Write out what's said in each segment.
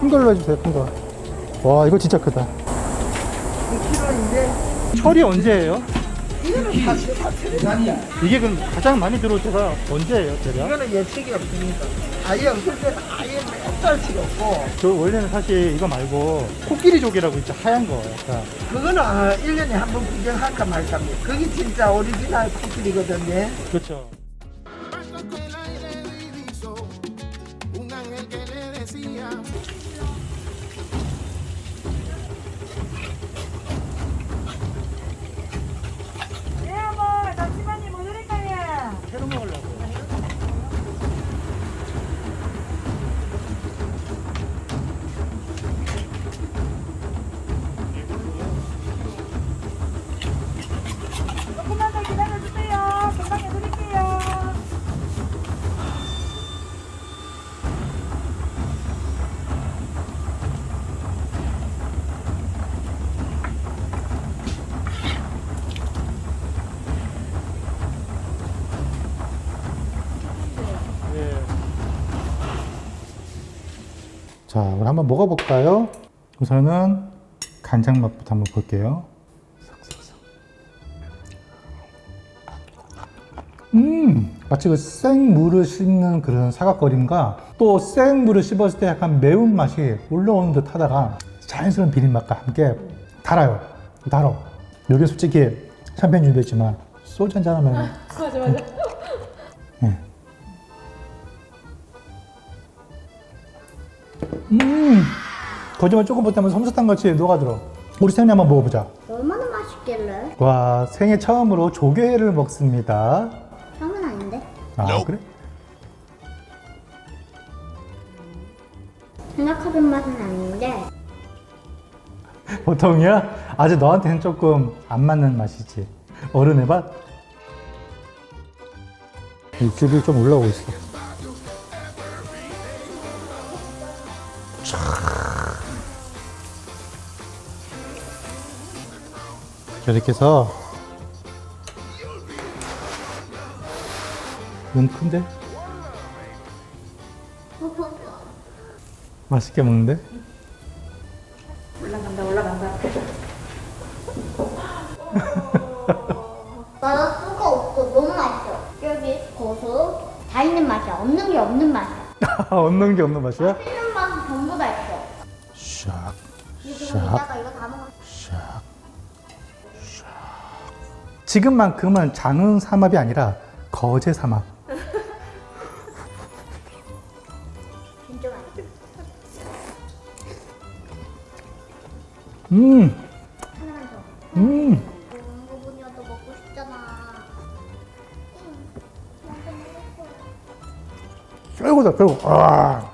큰 걸로 해주세요, 큰 거. 와, 이거 진짜 크다. 2kg인데 철이 언제예요? 이거는 사실 대단이야. 이게 그럼 가장 많이 들어올 때가 언제예요, 대략? 이거는 예측이 없으니까 아예 없을 때는 아예 몇 없고 저 원래는 사실 이거 말고 코끼리조개라고 있죠, 하얀 거. 약간. 그거는 1년에 한 번 구경할까 말까입니다. 그게 진짜 오리지널 코끼리거든요. 그렇죠. 네, 어머, 잠시만요. 뭐 드릴까요? 새로 먹으려고. 조금만 더 기다려주세요. 금방 해드릴게요. 예. 자, 오늘 한번 먹어볼까요? 우선은 간장 맛부터 한번 볼게요. 싹싹싹. 마치 그 생물을 씹는 그런 사각거림과 또 생물을 씹었을 때 약간 매운맛이 올라오는 듯 하다가 자연스러운 비린맛과 함께 달아요. 달아. 여기 솔직히 샴페인 준비했지만 소주 한잔 하면 맞아, 맞아. 예. 거짓말 조금 못하면 솜사탕 같이 녹아들어. 우리 생이 한번 먹어보자. 얼마나 맛있길래? 와, 생애 처음으로 조개회를 먹습니다. 형은 아닌데? 아, 그래? 생각하던 맛은 아닌데 보통이야? 아직 너한테는 조금 안 맞는 맛이지. 어른의 맛? 육즙이 좀 올라오고 있어. 이렇게 해서 눈 큰데? 맛있게 먹는데? 올라간다, 올라간다. 맛 수가 없어. 너무 맛있어. 여기 고수 다 있는 맛이야. 없는 게 없는 맛이야. 없는 게 없는 맛이야? 있는 맛은 전부 다 있어. 샥, 지금 이따가 이거 다 먹어. 샥. 지금만큼은 장흥 삼합이 아니라 거제 삼합. 진짜 맛있어. 하나만 더. 부분이라도 먹고 싶잖아. 최고다, 최고. 아.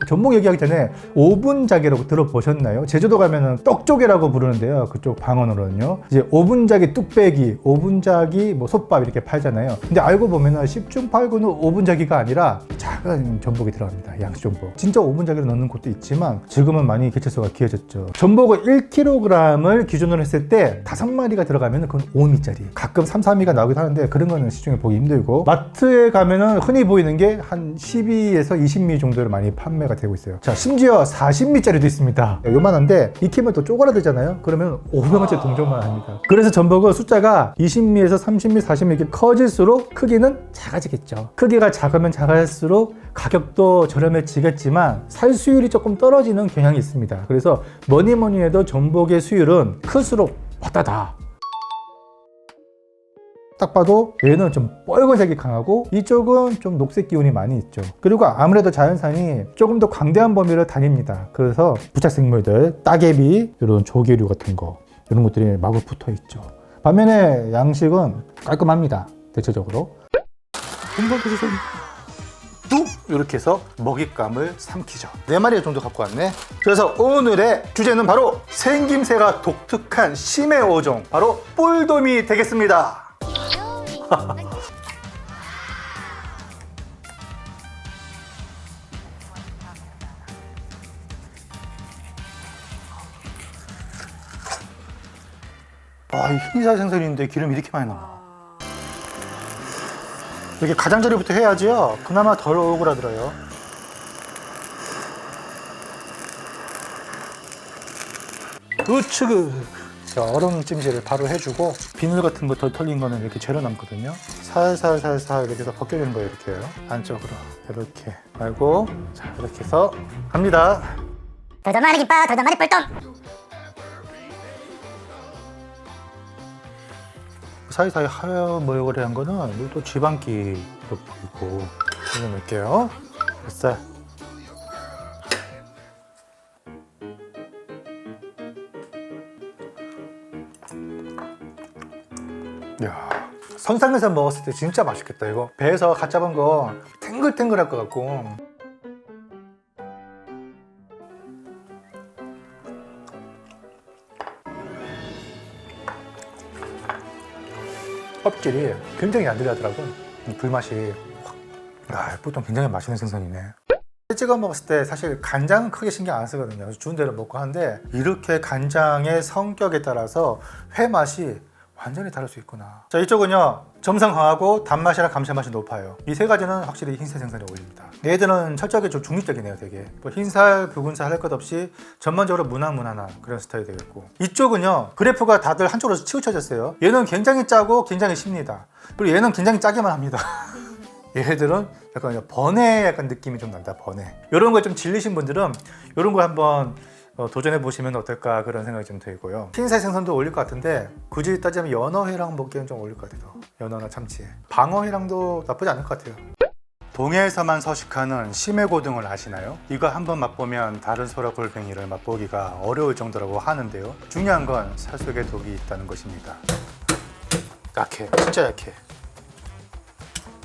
전복 얘기하기 전에 오분자개라고 들어보셨나요? 제주도 가면은 떡조개라고 부르는데요. 그쪽 방언으로는요. 이제 오분자개 뚝배기, 오분자기 뭐 솥밥 이렇게 팔잖아요. 근데 알고 보면은 10중 8구는 오분자기가 아니라 작은 전복이 들어갑니다. 양식전복. 진짜 오분자기를 넣는 곳도 있지만 지금은 많이 개체수가 귀해졌죠. 전복을 1kg을 기준으로 했을 때 5마리가 들어가면 그건 5미짜리. 가끔 3, 4미가 나오기도 하는데 그런 거는 시중에 보기 힘들고 마트에 가면은 흔히 보이는 게 한 12에서 20미 정도로 많이 판매가 되고 있어요. 자, 심지어 40미짜리도 있습니다. 요만한데 익히면 또 쪼그라들잖아요. 그러면 500원짜리 동전만 합니다. 그래서 전복은 숫자가 20미에서 30미, 40미 이렇게 커질수록 크기는 작아지겠죠. 크기가 작으면 작을수록 가격도 저렴해지겠지만 살 수율이 조금 떨어지는 경향이 있습니다. 그래서 뭐니 해도 전복의 수율은 클수록 왔다다. 딱 봐도 얘는 좀 빨간색이 강하고 이쪽은 좀 녹색 기운이 많이 있죠. 그리고 아무래도 자연산이 조금 더 광대한 범위를 다닙니다. 그래서 부착생물들, 따개비, 이런 조개류 같은 거 이런 것들이 마구 붙어 있죠. 반면에 양식은 깔끔합니다. 대체적으로. 뚝! 이렇게 해서 먹잇감을 삼키죠. 4마리 정도 갖고 왔네. 그래서 오늘의 주제는 바로 생김새가 독특한 심해 5종, 바로 뿔돔이 되겠습니다. 아, 이 흰살 생선인데 기름이 이렇게 많이 나와. 이렇게 가장자리부터 해야지요. 그나마 덜 오그라들어요. 우측. 자, 얼음 찜질을 바로 해주고 비늘 같은 거 더 털린 거는 이렇게 재려 남거든요. 살살살살 이렇게 해서 벗겨주는 거예요. 이렇게요. 안쪽으로 이렇게 말고 자 이렇게 해서 갑니다. 도전마리 김밥, 도전마리 뿔똥. 사이사이 하얀 모양을 한 거는 또 지방기도 보이고 올려놓을게요. 뱃살. 야, 선상에서 먹었을 때 진짜 맛있겠다. 이거 배에서 갓 잡은 거 탱글탱글할 것 같고. 껍질이 굉장히 야들야들하고 불맛이 확. 아, 보통 굉장히 맛있는 생선이네. 찍어 먹었을 때 사실 간장은 크게 신경 안 쓰거든요. 주는 대로 먹고 하는데 이렇게 간장의 성격에 따라서 회 맛이 완전히 다를 수 있구나. 자, 이쪽은요 점성 강하고 단맛이랑 감칠맛이 높아요. 이 세 가지는 확실히 흰살 생선에 어울립니다. 얘들은 철저하게 좀 중립적이네요. 되게 뭐 흰살, 붉은살 할 것 없이 전반적으로 무난무난한 그런 스타일이 되겠고, 이쪽은요 그래프가 다들 한쪽으로 치우쳐졌어요. 얘는 굉장히 짜고 굉장히 십니다. 그리고 얘는 굉장히 짜기만 합니다. 얘들은 약간 번외 약간 느낌이 좀 난다. 번외. 이런 거 좀 질리신 분들은 이런 거 한번 도전해 보시면 어떨까 그런 생각이 좀 들고요. 흰살 생선도 어울릴 것 같은데 굳이 따지면 연어회랑 먹기엔 좀 어울릴 것 같아요. 연어나 참치. 방어회랑도 나쁘지 않을 것 같아요. 동해에서만 서식하는 심해고등을 아시나요? 이거 한번 맛보면 다른 소라골뱅이를 맛보기가 어려울 정도라고 하는데요. 중요한 건 살 속에 독이 있다는 것입니다. 약해, 진짜 약해.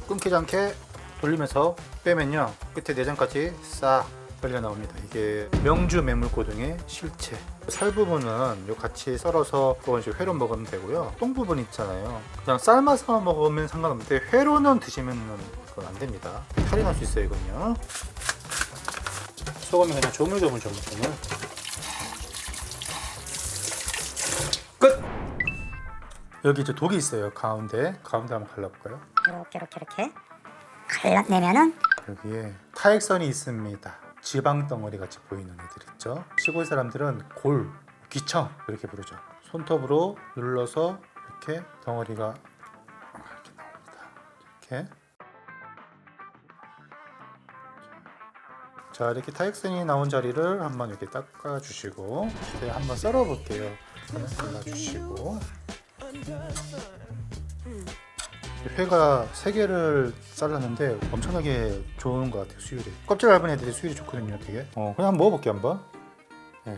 끊기지 않게 돌리면서 빼면요 끝에 내장까지 싹 빨려 나옵니다. 이게 명주 매물고등의 실체. 살 부분은 요 같이 썰어서 조금씩 회로 먹으면 되고요. 똥 부분 있잖아요. 그냥 삶아서 먹으면 상관없는데 회로는 드시면 그건 안 됩니다. 탈이 날 수 있어요. 이건요. 소금이 그냥 조물조물. 끝. 여기 이제 독이 있어요. 가운데 한번 갈라볼까요? 이렇게 갈라내면은 여기에 타액선이 있습니다. 지방 덩어리 같이 보이는 애들 있죠. 시골 사람들은 골, 귀청 이렇게 부르죠. 손톱으로 눌러서 이렇게 덩어리가 이렇게 나옵니다. 이렇게. 자, 이렇게 타액선이 나온 자리를 한번 이렇게 닦아주시고 이제 한번 썰어볼게요. 잘라주시고. 회가 3개를 잘랐는데 엄청나게 좋은 것 같아요. 수율이. 껍질 얇은 애들이 수율이 좋거든요. 되게. 그냥 한번 먹어볼게요. 한번. 네.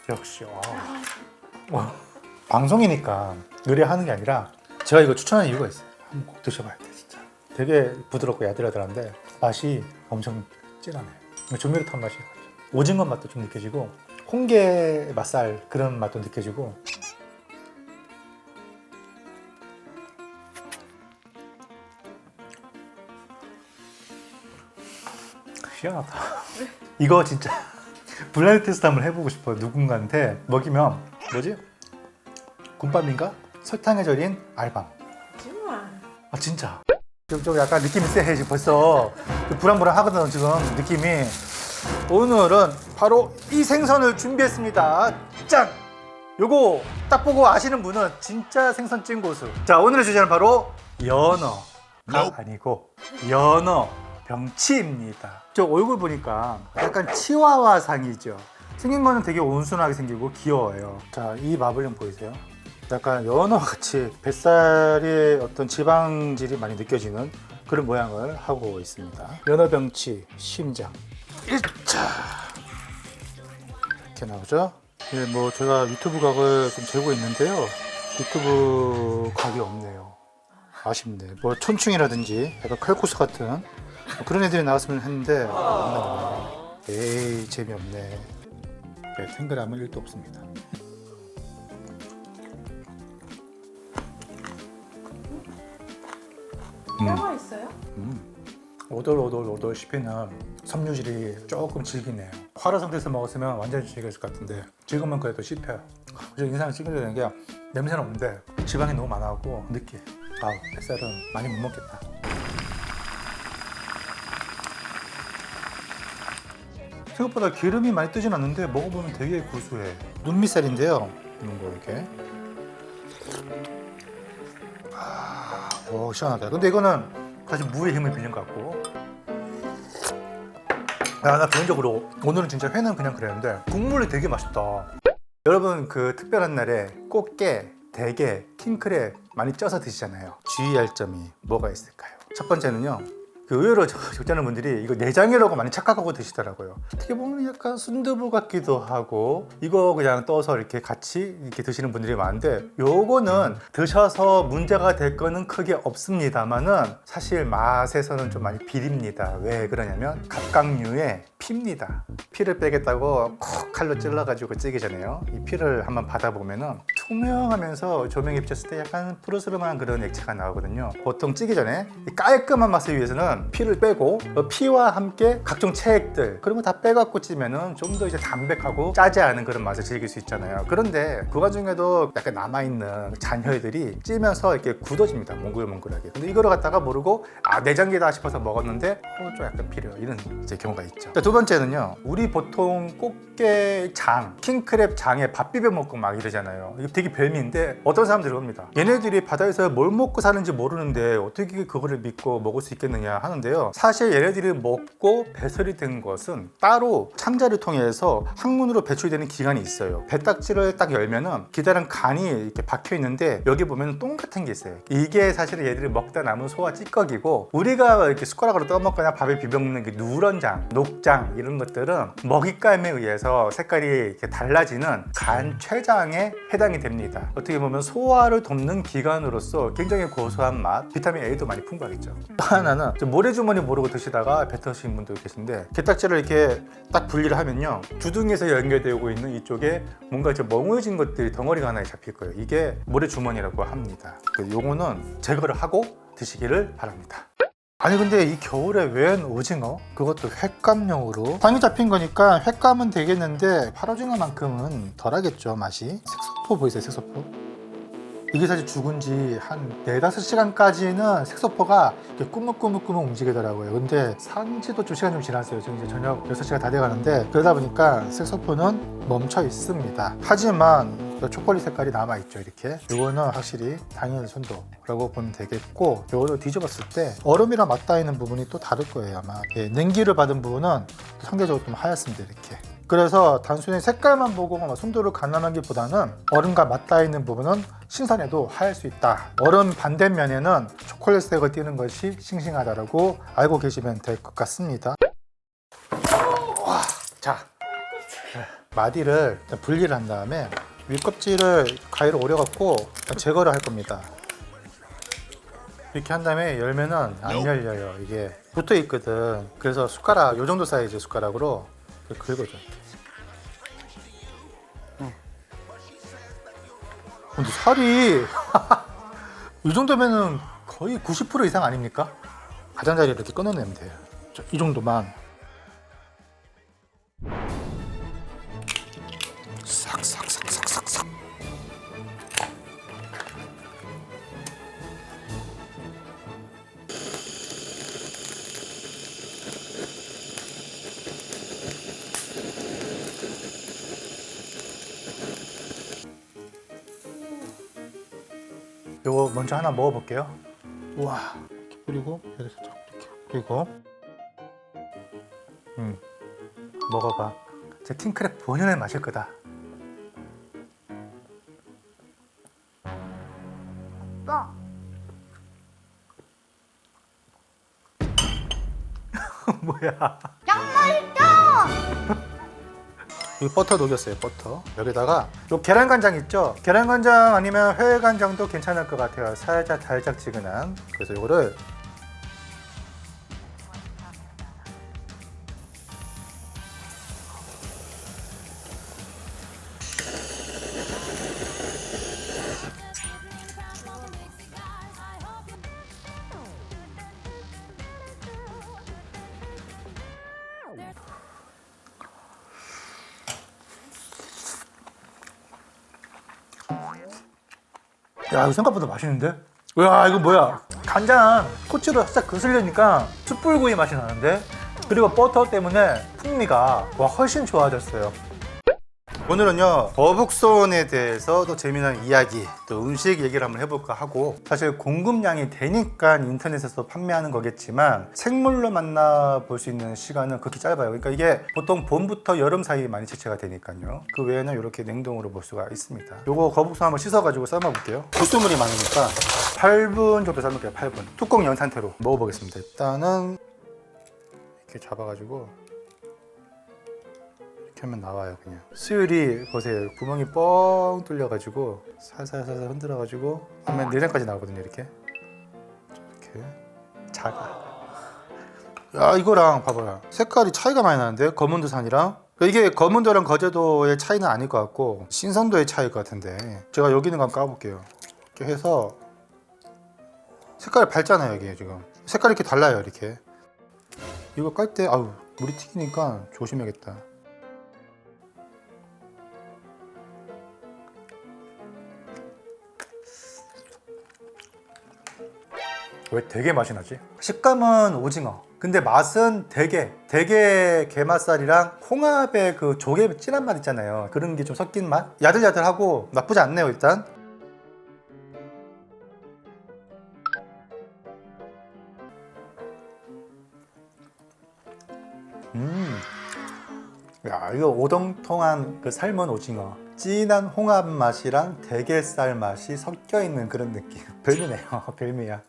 역시 방송이니까 의뢰하는 게 아니라 제가 이거 추천하는 이유가 있어요. 한번 꼭 드셔봐야 돼. 진짜 되게 부드럽고 야들야들한데 맛이 엄청 진하네. 조미료 탄 맛이 오징어 맛도 좀 느껴지고 홍게 맛살 그런 맛도 느껴지고. 희한하다. 이거 진짜 블라인드 테스트 한번 해보고 싶어요. 누군가한테 먹이면 뭐지? 군밤인가? 설탕에 절인 알밤. 정말. 아 진짜. 좀 약간 느낌이 쎄해. 지금 벌써 불안불안하거든 지금 느낌이. 오늘은 바로 이 생선을 준비했습니다. 짠! 요거 딱 보고 아시는 분은 진짜 생선 찐고수. 자, 오늘의 주제는 바로 연어가 아니고 연어 병치입니다. 저 얼굴 보니까 약간 치와와상이죠. 생긴 거는 되게 온순하게 생기고 귀여워요. 자, 이 맛을 좀 보이세요? 약간 연어같이 뱃살의 어떤 지방질이 많이 느껴지는 그런 모양을 하고 있습니다. 연어병치 심장 1차 이렇게 나오죠. 예, 뭐 제가 유튜브 각을 좀 재고 있는데요. 유튜브 각이 없네요. 아쉽네. 뭐 촌충이라든지 약간 칼코스 같은 뭐 그런 애들이 나왔으면 했는데 안 나오네. 에이 재미없네. 네, 탱글함은 1도 없습니다. 뼈가 있어요? 오돌오돌 씹히는 섬유질이 조금 질기네요. 화로 상태에서 먹었으면 완전히 질겼을 것 같은데 지금은 그래도 씹혀요. 그래서 인상을 찍어야 되는 게 냄새는 없는데 지방이 너무 많아갖고 느끼해. 아우, 뱃살은 많이 못 먹겠다. 생각보다 기름이 많이 뜨진 않는데 먹어보면 되게 구수해. 눈밑살인데요. 이런 거 이렇게. 오, 시원하다. 근데 이거는 사실 무의 힘을 빌린 것 같고. 나 개인적으로 오늘은 진짜 회는 그냥 그랬는데 국물이 되게 맛있다. 여러분 그 특별한 날에 꽃게, 대게, 킹크랩 많이 쪄서 드시잖아요. 주의할 점이 뭐가 있을까요? 첫 번째는요. 그 의외로 적잖은 분들이 이거 내장이라고 많이 착각하고 드시더라고요. 어떻게 보면 약간 순두부 같기도 하고 이거 그냥 떠서 이렇게 같이 이렇게 드시는 분들이 많은데 요거는 드셔서 문제가 될 거는 크게 없습니다만은 사실 맛에서는 좀 많이 비립니다. 왜 그러냐면 갑각류의 피입니다. 피를 빼겠다고 콕 칼로 찔러가지고 찌기잖아요. 이 피를 한번 받아보면은 투명하면서 조명에 비쳤을 때 약간 푸르스름한 그런 액체가 나오거든요. 보통 찌기 전에 이 깔끔한 맛을 위해서는 피를 빼고 피와 함께 각종 체액들 그런 거 다 빼갖고 찌면은 좀 더 이제 담백하고 짜지 않은 그런 맛을 즐길 수 있잖아요. 그런데 그 와중에도 약간 남아있는 잔혈들이 찌면서 이렇게 굳어집니다. 몽글몽글하게. 근데 이거를 갖다가 모르고 내장기다 싶어서 먹었는데 좀 약간 필요해요. 이런 이제 경우가 있죠. 두 번째는요. 우리 보통 꽃게 장, 킹크랩 장에 밥 비벼 먹고 막 이러잖아요. 이게 되게 별미인데 어떤 사람들이 봅니다. 얘네들이 바다에서 뭘 먹고 사는지 모르는데 어떻게 그거를 믿고 먹을 수 있겠느냐 하는데요. 사실 얘네들이 먹고 배설이 된 것은 따로 창자를 통해서 항문으로 배출되는 기관이 있어요. 배딱지를 딱 열면은 기다란 간이 이렇게 박혀 있는데 여기 보면 똥 같은 게 있어요. 이게 사실은 얘들이 먹다 남은 소화 찌꺼기고 우리가 이렇게 숟가락으로 떠먹거나 밥에 비벼 먹는 그 누런장, 녹장 이런 것들은 먹잇감에 의해서 색깔이 이렇게 달라지는 간 췌장에 해당이 됩니다. 어떻게 보면 소화를 돕는 기관으로서 굉장히 고소한 맛, 비타민 A도 많이 풍부하겠죠. 또 하나는 모래주머니 모르고 드시다가 배 터지신 분도 계신데 게딱지를 이렇게 딱 분리를 하면요. 주둥이에서 연결되고 있는 이쪽에 뭔가 이제 멍해진 것들이 덩어리가 하나 잡힐 거예요. 이게 모래주머니라고 합니다. 요거는 제거를 하고 드시기를 바랍니다. 아니 근데 이 겨울에 웬 오징어? 그것도 횟감용으로 당이 잡힌 거니까 횟감은 되겠는데 팔오징어만큼은 덜하겠죠 맛이. 색소포 보이세요? 색소포? 이게 사실 죽은 지 한 4-5시간까지는 색소포가 이렇게 꾸묵꾸묵꾸묵 움직이더라고요. 근데 산지도 좀 시간이 좀 지났어요. 지금 이제 저녁 6시가 다 돼가는데 그러다 보니까 색소포는 멈춰 있습니다. 하지만 초콜릿 색깔이 남아있죠. 이렇게 이거는 확실히 당일 순도라고 보면 되겠고 이거를 뒤집었을 때 얼음이랑 맞닿아 있는 부분이 또 다를 거예요. 아마 냉기를 받은 부분은 상대적으로 좀 하얗습니다. 이렇게. 그래서 단순히 색깔만 보고 순도를 가늠하기보다는 얼음과 맞닿아 있는 부분은 신선해도 하얄 수 있다. 얼음 반대면에는 초콜릿색을 띠는 것이 싱싱하다고 알고 계시면 될 것 같습니다. 와, 자, 마디를 분리를 한 다음에 윗껍질을 가위로 오려갖고 제거를 할 겁니다. 이렇게 한 다음에 열면은 안 열려요. 이게 붙어 있거든. 그래서 숟가락, 요 정도 사이즈 숟가락으로 긁어줘. 근데 살이 이 정도면은 거의 90% 이상 아닙니까? 가장자리를 이렇게 끊어내면 돼요. 이 정도만 싹싹싹싹싹싹. 요거 먼저 하나 먹어볼게요. 우와, 이렇게 뿌리고 여기 살짝 이렇게 뿌리고 먹어봐. 제 킹크랩 본연의 맛일 거다. 뭐야? 이 버터 녹였어요. 버터 여기다가 요 계란간장 있죠? 계란간장 아니면 회간장도 괜찮을 것 같아요. 살짝 달짝지근한. 그래서 요거를 야, 이거 생각보다 맛있는데? 야, 이거 뭐야? 간장, 고추를 살짝 거슬려니까 숯불구이 맛이 나는데? 그리고 버터 때문에 풍미가 훨씬 좋아졌어요. 오늘은요 거북손에 대해서 또 재미난 이야기, 또 음식 얘기를 한번 해볼까 하고, 사실 공급량이 되니까 인터넷에서 판매하는 거겠지만 생물로 만나볼 수 있는 시간은 그렇게 짧아요. 그러니까 이게 보통 봄부터 여름 사이에 많이 채취가 되니까요. 그 외에는 이렇게 냉동으로 볼 수가 있습니다. 요거 거북손 한번 씻어가지고 삶아볼게요. 불순물이 많으니까 8분 정도 삶을게요. 8분. 뚜껑 연 상태로 먹어보겠습니다. 일단은 이렇게 잡아가지고 이렇게 하면 나와요. 그냥 수율이 보세요. 구멍이 뻥 뚫려가지고 살살살살 흔들어가지고 하면 내장까지 나오거든요. 이렇게 작아. 야, 이거랑 봐봐요. 색깔이 차이가 많이 나는데, 검은도산이랑. 이게 검은도랑 거제도의 차이는 아닐 것 같고 신선도의 차이일 것 같은데, 제가 여기 있는 거 한번 까볼게요. 이렇게 해서 색깔이 밝잖아요. 이게 지금 색깔이 이렇게 달라요. 이렇게 이거 깔 때 아우 물이 튀기니까 조심해야겠다. 왜 되게 맛이 나지? 식감은 오징어, 근데 맛은 대게 게맛살이랑 홍합의 그 조개 진한 맛 있잖아요. 그런 게 좀 섞인 맛? 야들야들하고 나쁘지 않네요. 일단 야, 이거 오동통한 그 삶은 오징어, 진한 홍합 맛이랑 대게살 맛이 섞여 있는 그런 느낌. 별미네요. 별미야.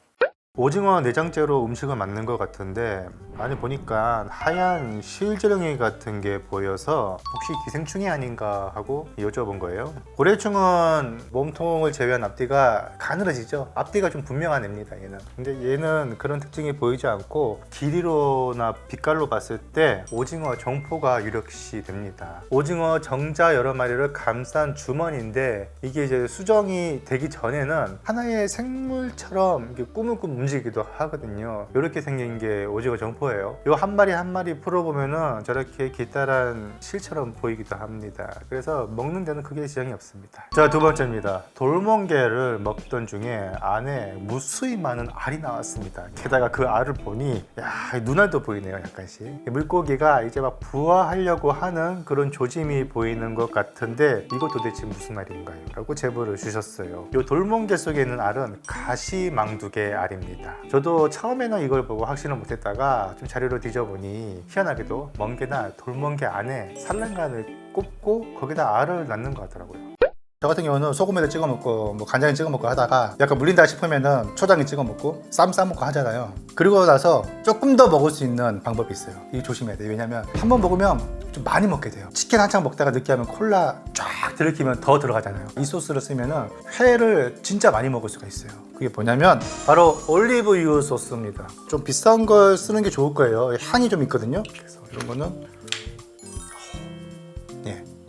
오징어 내장째로 음식을 만든 것 같은데, 많이 보니까 하얀 실지렁이 같은 게 보여서 혹시 기생충이 아닌가 하고 여쭤본 거예요. 고래충은 몸통을 제외한 앞뒤가 가늘어지죠. 앞뒤가 좀 분명한 애입니다, 얘는. 근데 얘는 그런 특징이 보이지 않고 길이로나 빛깔로 봤을 때 오징어 정포가 유력시 됩니다. 오징어 정자 여러 마리를 감싼 주머니인데, 이게 이제 수정이 되기 전에는 하나의 생물처럼 이렇게 꾸물꾸물 움직이기도 하거든요. 이렇게 생긴 게 오징어 정포예요. 요 한 마리 한 마리 풀어보면은 저렇게 길다란 실처럼 보이기도 합니다. 그래서 먹는 데는 크게 지장이 없습니다. 자, 두 번째입니다. 돌멍게를 먹던 중에 안에 무수히 많은 알이 나왔습니다. 게다가 그 알을 보니 야, 눈알도 보이네요. 약간씩 물고기가 이제 막 부화하려고 하는 그런 조짐이 보이는 것 같은데, 이거 도대체 무슨 알인가요? 라고 제보를 주셨어요. 요 돌멍게 속에 있는 알은 가시망두개 알입니다. 저도 처음에는 이걸 보고 확신을 못했다가 좀 자료를 뒤져보니 희한하게도 멍게나 돌멍게 안에 산란간을 꼽고 거기다 알을 낳는 것 같더라고요. 저 같은 경우는 소금에다 찍어 먹고 뭐 간장에 찍어 먹고 하다가 약간 물린다 싶으면은 초장에 찍어 먹고 쌈 싸 먹고 하잖아요. 그리고 나서 조금 더 먹을 수 있는 방법이 있어요. 이거 조심해야 돼요. 왜냐면 한번 먹으면 좀 많이 먹게 돼요. 치킨 한창 먹다가 느끼하면 콜라 쫙 들이키면 더 들어가잖아요. 이 소스를 쓰면은 회를 진짜 많이 먹을 수가 있어요. 그게 뭐냐면 바로 올리브유 소스입니다. 좀 비싼 걸 쓰는 게 좋을 거예요. 향이 좀 있거든요. 그래서 이런 거는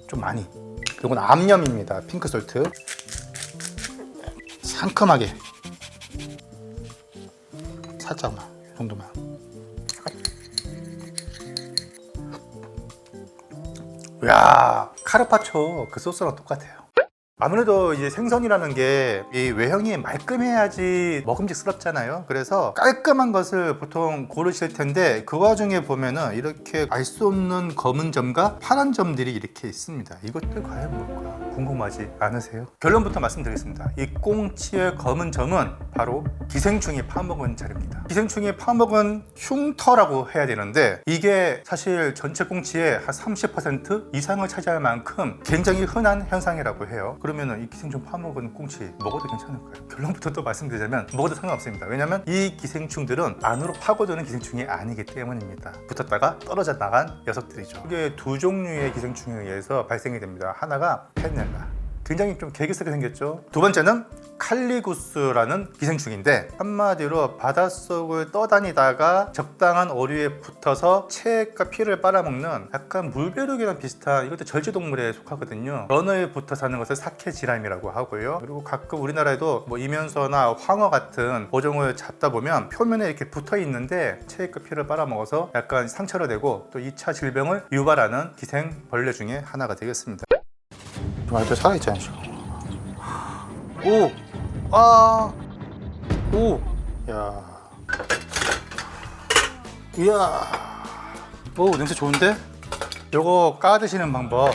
좀 많이. 이건 암염입니다. 핑크솔트. 상큼하게 살짝만, 이 정도만. 이야, 카르파초 그 소스랑 똑같아요. 아무래도 이제 생선이라는 게 이 외형이 말끔해야지 먹음직스럽잖아요. 그래서 깔끔한 것을 보통 고르실 텐데, 그 와중에 보면은 이렇게 알 수 없는 검은 점과 파란 점들이 이렇게 있습니다. 이것들 과연 뭘까? 궁금하지 않으세요? 결론부터 말씀드리겠습니다. 이 꽁치의 검은 점은 바로 기생충이 파먹은 자료입니다. 기생충이 파먹은 흉터라고 해야 되는데, 이게 사실 전체 꽁치의 한 30% 이상을 차지할 만큼 굉장히 흔한 현상이라고 해요. 그러면 이 기생충 파먹은 꽁치 먹어도 괜찮을까요? 결론부터 또 말씀드리자면 먹어도 상관없습니다. 왜냐면 이 기생충들은 안으로 파고드는 기생충이 아니기 때문입니다. 붙었다가 떨어져 나간 녀석들이죠. 이게 두 종류의 기생충에 의해서 발생이 됩니다. 하나가 펜넬라, 굉장히 좀 개기스럽게 생겼죠. 두 번째는 칼리구스라는 기생충인데, 한마디로 바닷속을 떠다니다가 적당한 어류에 붙어서 체액과 피를 빨아먹는 약간 물벼룩이랑 비슷한, 이것도 절지동물에 속하거든요. 연어에 붙어 사는 것을 사케지람이라고 하고요. 그리고 가끔 우리나라에도 뭐 이면서나 황어 같은 어종을 잡다 보면 표면에 이렇게 붙어 있는데 체액과 피를 빨아먹어서 약간 상처를 내고 또 2차 질병을 유발하는 기생벌레 중에 하나가 되겠습니다. 아직도 살아있잖아요. 오! 아! 오! 야. 이야. 오, 냄새 좋은데? 요거 까 드시는 방법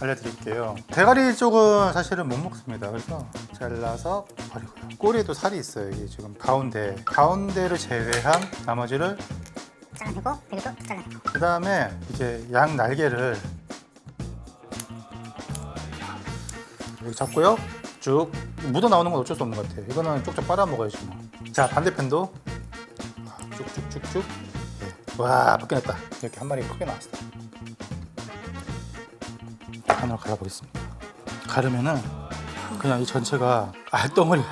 알려드릴게요. 대가리 쪽은 사실은 못 먹습니다. 그래서 잘라서 버리고요. 꼬리에도 살이 있어요. 이게 지금 가운데를 제외한 나머지를 잘라내고 여기도 잘라내고. 그 다음에 이제 양 날개를 여기 잡고요. 쭉 묻어 나오는 건 어쩔 수 없는 것 같아요. 이거는 쪽쪽 빨아 먹어야지 뭐. 자, 반대편도 쭉쭉쭉쭉. 네. 와, 벗겨냈다. 이렇게 한 마리 크게 나왔어. 하나로 갈아보겠습니다. 가르면은 그냥 이 전체가 알덩어리.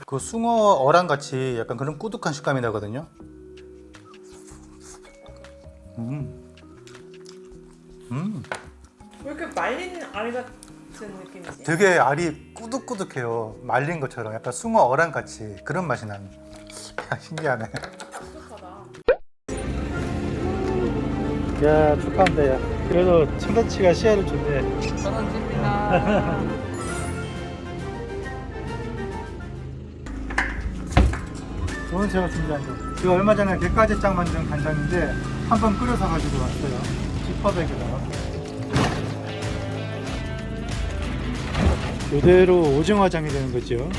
그 숭어 어랑 같이 약간 그런 꾸덕한 식감이 나거든요. 왜 이렇게 말린 알이 같은 느낌이지? 되게 알이 꾸덕꾸덕해요. 말린 것처럼 약간 숭어 어랑 같이 그런 맛이 나는. 신기하네. 똑똑하다. 야, 축하한다. 야. 그래도 참다치가 시야를 줬네. 떨어집니다. 오늘 제가 준비한 거. 이거 얼마 전에 게까지짱 만든 간장인데 한번 끓여서 가지고 왔어요. 지퍼백에다가. 이대로 오징어장이 되는 거죠.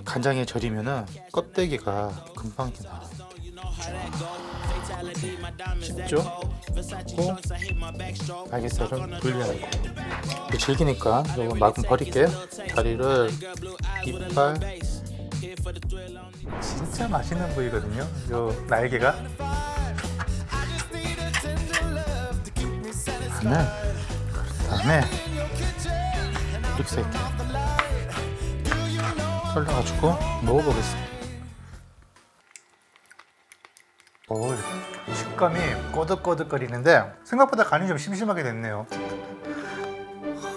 간장에 절이면은 껍데기가 금방 나. 쉽죠? 그리고 날개살은 분리하고. 이거 질기니까 이거 마금 버릴게요. 다리를 이빨. 진짜 맛있는 부위거든요. 요 날개가. 그다음에 이렇게 썰어가지고 먹어보겠습니다. 오, 식감이 꼬득꼬득거리는데 생각보다 간이 좀 심심하게 됐네요.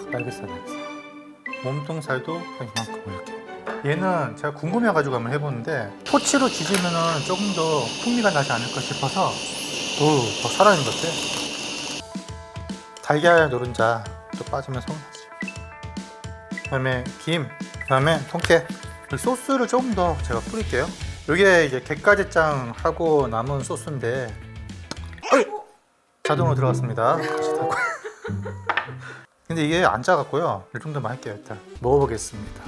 날개살. 몸통살도 이만큼 이렇게. 얘는 제가 궁금해가지고 한번 해보는데 토치로 지지면은 조금 더 풍미가 나지 않을까 싶어서 더 살아있는 것 같아. 달걀 노른자 또 빠지면 서운하지. 그 다음에 김, 그 다음에 통깨. 소스를 조금 더 제가 뿌릴게요. 이게 이제 게까지짱 하고 남은 소스인데 자동으로 들어갔습니다. 근데 이게 안 짜갖고요. 이 정도만 할게요. 일단 먹어보겠습니다.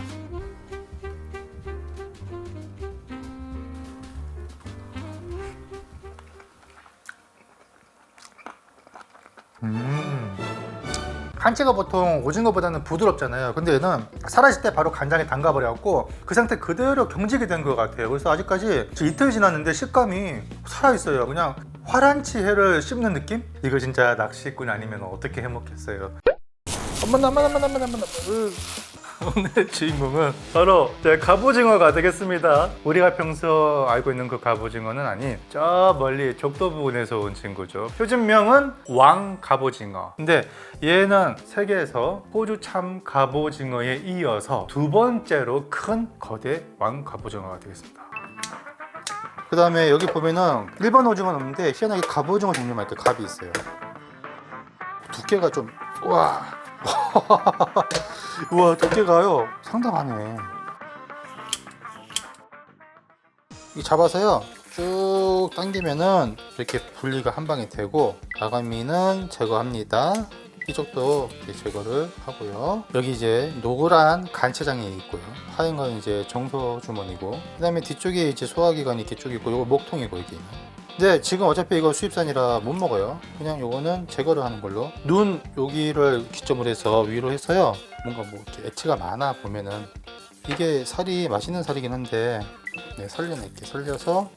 한치가 보통 오징어보다는 부드럽잖아요. 근데 얘는 사라질 때 바로 간장에 담가버려갖고 그 상태 그대로 경직이 된 것 같아요. 그래서 아직까지 이틀 지났는데 식감이 살아있어요. 그냥 화란치 회를 씹는 느낌? 이거 진짜 낚시꾼 아니면 어떻게 해먹겠어요. 엄마. 오늘의 주인공은 바로 제 갑오징어가 되겠습니다. 우리가 평소 알고 있는 그 갑오징어는 아닌 저 멀리 적도 부근에서 온 친구죠. 표준명은 왕 갑오징어. 근데 얘는 세계에서 호주 참 갑오징어에 이어서 두 번째로 큰 거대 왕 갑오징어가 되겠습니다. 그 다음에 여기 보면은 일반 오징어는 없는데 희한하게 갑오징어 종류만 이렇게 갑이 있어요. 두께가 좀 와. 우와, 두께가요 상당하네. 이 잡아서요 쭉 당기면은 이렇게 분리가 한 방에 되고 아가미는 제거합니다. 이쪽도 이렇게 제거를 하고요. 여기 이제 노란 간체장이 있고요. 하얀 건 이제 정서 주머니고, 그 다음에 뒤쪽에 이제 소화기관이 이렇게 쭉 있고, 이거 목통이고 이게. 근데 지금 어차피 이거 수입산이라 못 먹어요. 그냥 요거는 제거를 하는 걸로. 눈 여기를 기점으로 해서 위로 해서요. 뭔가 뭐 이렇게 액체가 많아 보면은 이게 살이 맛있는 살이긴 한데 네, 이렇게 설려서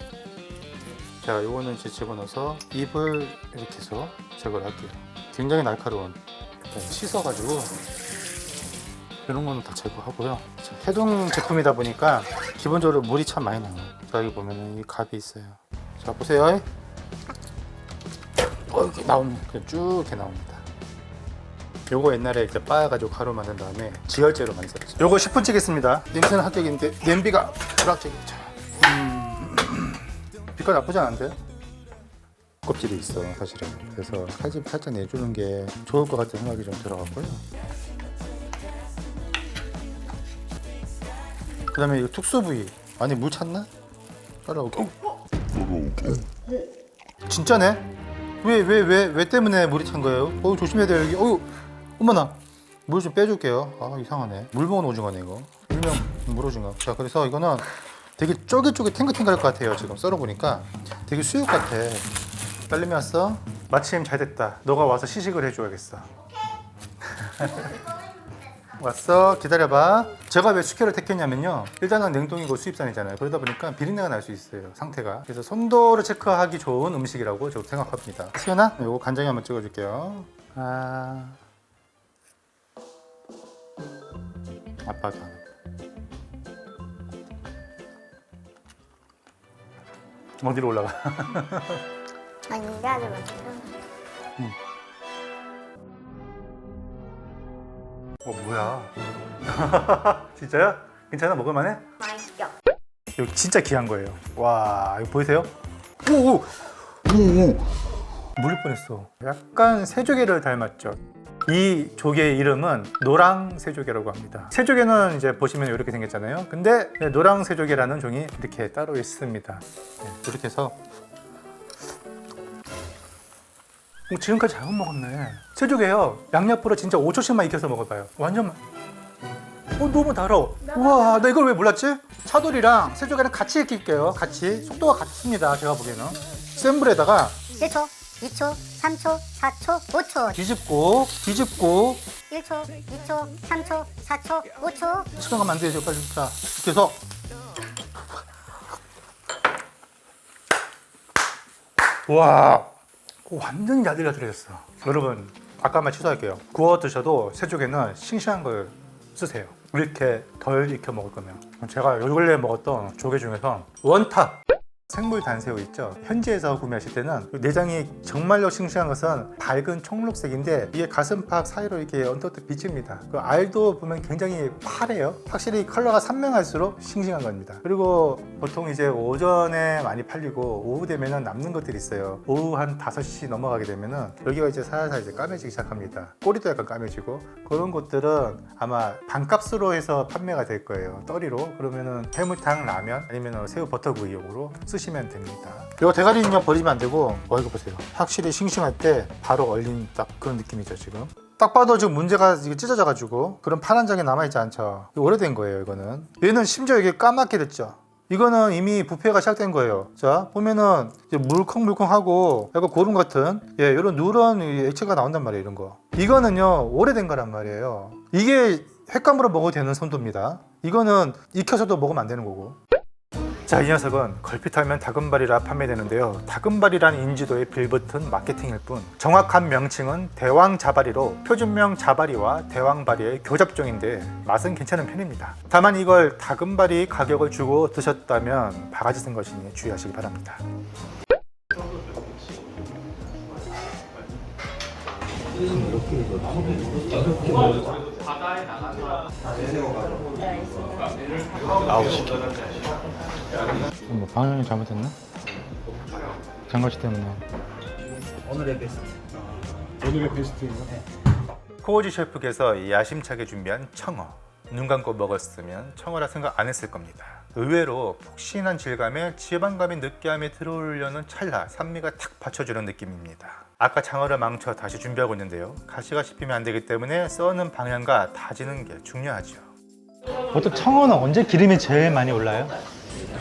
자 요거는 이제 집어넣어서 입을 이렇게 해서 제거를 할게요. 굉장히 날카로운 씻어가지고 이런 거는 다 제거하고요. 자, 해동 제품이다 보니까 기본적으로 물이 참 많이 나와요. 자 여기 보면은 이 갑이 있어요. 자 보세요. 이렇게 나오는 그냥 쭉 이렇게 나옵니다. 요거 옛날에 이제 빻아가지고 가루 만든 다음에 지혈제로 많이 썼죠. 요거 10분 찌겠습니다. 냄새는 합격인데 냄비가 불합격이죠. 빛깔 나쁘지 않은데? 껍질이 있어 사실은. 그래서 칼집 살짝 내주는 게 좋을 것 같은 생각이 좀 들어갔고요. 그 다음에 이 특수 부위 안에 물 찼나? 따라오고 진짜네? 왜 때문에 물이 찬 거예요? 조심해야 돼요 여기. 어머나. 물 좀 빼줄게요. 아 이상하네. 물 먹은 오징어네 이거. 일명 물 오징어. 자 그래서 이거는 되게 쫄깃쫄깃 탱글탱글할 것 같아요. 지금 썰어보니까 되게 수육 같아. 딸내미 왔어? 마침 잘 됐다. 너가 와서 시식을 해줘야겠어. 왔어. 기다려봐. 제가 왜 숙회를 택했냐면요, 일단은 냉동이고 수입산이잖아요. 그러다 보니까 비린내가 날 수 있어요, 상태가. 그래서 손도를 체크하기 좋은 음식이라고 저도 생각합니다. 수연아, 이거 간장에 한번 찍어줄게요. 아빠도 하나. 어디로 올라가? 아니 내가 뭐야? 진짜야? 괜찮아? 먹을만해? 맛있죠. 이거 진짜 귀한 거예요. 와, 이거 보이세요? 물릴 뻔했어. 약간 새조개를 닮았죠. 이 조개의 이름은 노랑 새조개라고 합니다. 새조개는 이제 보시면 이렇게 생겼잖아요. 근데 노랑 새조개라는 종이 이렇게 따로 있습니다. 이렇게 해서 지금까지 잘못 먹었네. 새조개요. 양옆으로 진짜 5초씩만 익혀서 먹어봐요. 완전 너무 달아. 우와, 나 이걸 왜 몰랐지? 차돌이랑 새조개랑 같이 익힐게요. 같이. 속도가 같습니다. 제가 보기에는. 센 불에다가 1초, 2초, 3초, 4초, 5초, 뒤집고 1초, 2초, 3초, 4초, 5초. 시간 가면 안 되죠. 빨리. 자, 이렇게 해서 와, 완전히 야들야들해졌어. 여러분, 아까만 취소할게요. 구워 드셔도 새조개는 싱싱한 걸 쓰세요. 이렇게 덜 익혀 먹을 거면. 제가 요 근래 먹었던 조개 중에서 원탑 생물 단새우 있죠. 현지에서 구매하실 때는 내장이 정말로 싱싱한 것은 밝은 청록색인데 이게 가슴팍 사이로 이렇게 언뜻 비칩니다. 그 알도 보면 굉장히 파래요. 확실히 컬러가 선명할수록 싱싱한 겁니다. 그리고 보통 이제 오전에 많이 팔리고 오후 되면은 남는 것들이 있어요. 오후 한 5시 넘어가게 되면은 여기가 이제 살살 이제 까매지기 시작합니다. 꼬리도 약간 까매지고 그런 것들은 아마 반값으로 해서 판매가 될 거예요. 떠리로. 그러면은 해물탕, 라면 아니면 새우 버터구이용으로 쓰시면 됩니다. 이거 대가리는요 버리면 안 되고, 이거 보세요. 확실히 싱싱할 때 바로 얼린 딱 그런 느낌이죠. 지금 딱 봐도 지금 문제가 이게 찢어져 가지고 그런 파란 장이 남아있지 않죠. 이거 오래된 거예요. 이거는 얘는 심지어 이게 까맣게 됐죠. 이거는 이미 부패가 시작된 거예요. 자 보면은 이제 물컹물컹하고 약간 고름 같은 이런 누런 액체가 나온단 말이에요. 이런 거. 이거는요 오래된 거란 말이에요. 이게 횟감으로 먹어도 되는 선도입니다. 이거는 익혀서도 먹으면 안 되는 거고. 자, 이 녀석은 걸핏하면 다금바리라 판매되는데요. 다금바리라는 인지도에 빌붙은 마케팅일 뿐 정확한 명칭은 대왕자바리로 표준명 자바리와 대왕바리의 교잡종인데 맛은 괜찮은 편입니다. 다만 이걸 다금바리 가격을 주고 드셨다면 바가지 쓴 것이니 주의하시기 바랍니다. 뭐 방향이 잘못했나? 장거리 때문에. 오늘의 베스트. 코오지 셰프께서 야심차게 준비한 청어. 눈 감고 먹었으면 청어라 생각 안 했을 겁니다. 의외로 폭신한 질감에 지방감이 느끼함에 들어오려는 찰나 산미가 탁 받쳐주는 느낌입니다. 아까 장어를 망쳐 다시 준비하고 있는데요. 가시가 씹히면 안 되기 때문에 써는 방향과 다지는 게 중요하죠. 보통 청어는 언제 기름이 제일 많이 올라요?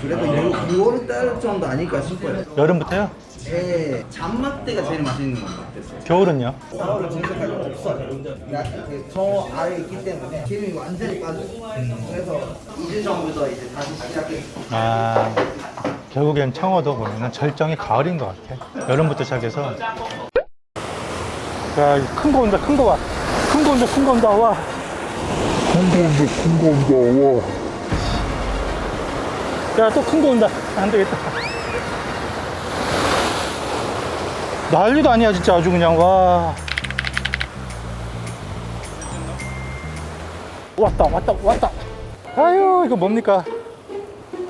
그래도 6월달 정도 아닐까 싶어요. 여름부터요? 제 잔맛 때가 제일 맛있는 것 같았어요. 겨울은요? 겨울은 지금까지 없어요. 저 아래 있기 때문에 기름이 완전히 빠져요. 그래서 이제 전부터 이제 다시 시작했어요. 결국엔 청어도 보면 절정이 가을인 것 같아. 여름부터 시작해서. 야, 큰 거 온다, 큰 거 와. 큰 거 온다, 큰 거 온다, 와. 야, 또 큰 거 온다. 안 되겠다. 난리도 아니야, 진짜 아주 그냥, 와. 왔다. 아유, 이거 뭡니까?